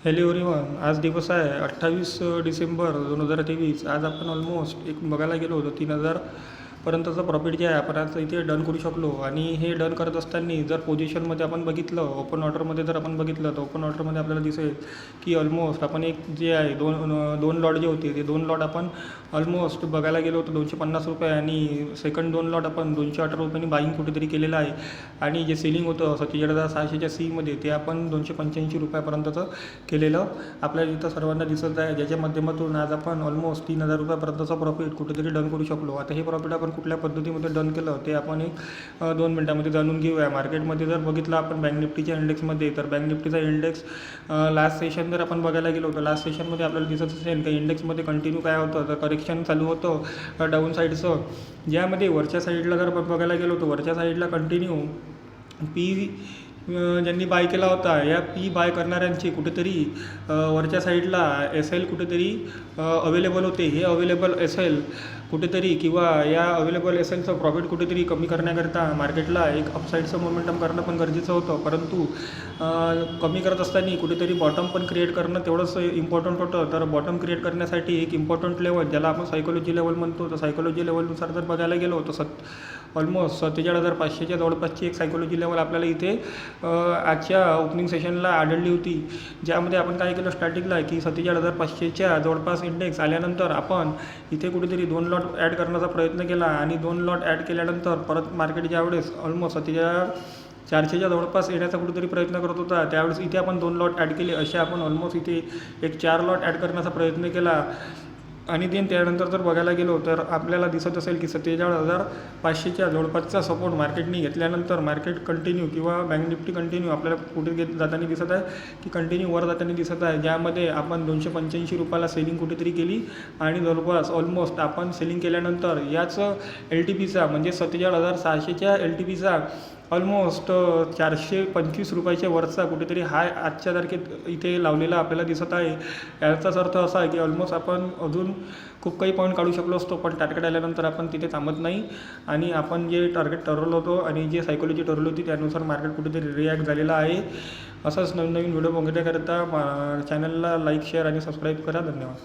Hello everyone, आज दिवस आहे 28 डिसेंबर 2023. आज आपण ऑलमोस्ट एक बघायला गेलो होतो 3000 पर्यंतचं प्रॉफिट जे आहे आपण आज इथे डन करू शकलो. आणि हे डन करत असताना जर पोझिशनमध्ये आपण बघितलं, ओपन ऑर्डरमध्ये जर आपण बघितलं तर ओपन ऑर्डरमध्ये आपल्याला दिसेल की ऑलमोस्ट आपण एक जे आहे दोन लॉट जे होते ते दोन लॉट आपण ऑलमोस्ट बघायला गेलो होतो 250 रुपये, आणि सेकंड दोन लॉट आपण 218 रुपयांनी बाईंग कुठेतरी केलेलं आहे. आणि जे सेलिंग होतं 47,600च्या सीमध्ये ते आपण 285 रुपयापर्यंतचं केलेलं आपल्याला इथं सर्वांना दिसत आहे, ज्याच्या माध्यमातून आज आपण ऑलमोस्ट 3000 रुपयापर्यंतचा प्रॉफिट कुठेतरी डन करू शकलो. आता हे प्रॉफिट आपण कुठल्या पद्धतीमध्ये डन केलं ते आपण एक 2 मिनटामध्ये जाणून घेऊया. मार्केटमध्ये जर बघितलं आपण बँक निफ्टीच्या इंडेक्समध्ये, तर बँक निफ्टीचा इंडेक्स लास्ट सेशन जर आपण बघायला गेलो तर लास्ट सेशनमध्ये आपल्याला दिसत असेल की इंडेक्समध्ये कंटिन्यू काय होतं तर करेक्शन चालू होतं डाऊन साईडचं, ज्यामध्ये वरच्या साईडला जर आपण बघायला गेलो तर वरच्या साईडला कंटिन्यू पी ज्यांनी बाय केला होता या पी बाय करणाऱ्यांची कुठेतरी वरच्या साईडला एस एल कुठेतरी अवेलेबल होते. हे अवेलेबल एस एल कुठेतरी किंवा या अवेलेबल एस एलचं प्रॉफिट कुठेतरी कमी करण्याकरता मार्केटला एक अपसाईडचं मोमेंटम करणं पण गरजेचं होतं, परंतु कमी करत असताना कुठेतरी बॉटम पण क्रिएट करणं तेवढंच इम्पॉर्टंट होतं. तर बॉटम क्रिएट करण्यासाठी एक इम्पॉर्टंट लेवल ज्याला आपण सायकोलॉजी लेवल म्हणतो, तर सायकोलॉजी लेवलनुसार जर बघायला गेलो तर ऑलमोस्ट 47,500च्या जवळपासची एक सायकोलॉजी लेवल आपल्याला इथे आजच्या ओपनिंग सेशनला आढळली होती, ज्यामध्ये आपण काय केलं स्टार्टिंगला की 47,500च्या जवळपास इंडेक्स आल्यानंतर आपण इथे कुठेतरी 2 लॉट ॲड करण्याचा प्रयत्न केला. आणि 2 लॉट ॲड केल्यानंतर परत मार्केट ज्यावेळेस ऑलमोस्ट 47,400च्या जवळपास येण्याचा कुठेतरी प्रयत्न करत होता, त्यावेळेस इथे आपण 2 लॉट ॲड केले. असे आपण ऑलमोस्ट इथे एक 4 लॉट ॲड करण्याचा प्रयत्न केला. आणि त्यानंतर जर बघायला गेलो तर आपल्याला दिसत असेल की 47,500च्या जवळपासचा सपोर्ट मार्केटने घेतल्यानंतर मार्केट कंटिन्यू किंवा बँक निफ्टी कंटिन्यू आपल्याला कुठे जाताना दिसत आहे की कंटिन्यू वर जाताना दिसत आहे, ज्यामध्ये आपण 285 रुपयाला सेलिंग कुठेतरी केली. आणि जवळपास ऑलमोस्ट आपण सेलिंग केल्यानंतर याच एल टी पीचा म्हणजे 47,600च्या एल टी पीचा ऑलमोस्ट 425 रुपयाच्या वरचा कुठेतरी हाय आजच्या तारखेत इथे लावलेला आपल्याला दिसत आहे. याचाच अर्थ असा आहे की ऑलमोस्ट आपण अजून खूप काही पॉईंट काढू शकलो असतो, पण टार्गेट आल्यानंतर आपण तिथे थांबत नाही. आणि आपण जे टार्गेट ठरवलं होतं आणि जे सायकोलॉजी ठरवली होती त्यानुसार मार्केट कुठेतरी रिॲक्ट झालेला आहे. असंच नवीन व्हिडिओ बघण्याकरता चॅनलला लाईक, शेअर आणि सबस्क्राईब करा. धन्यवाद.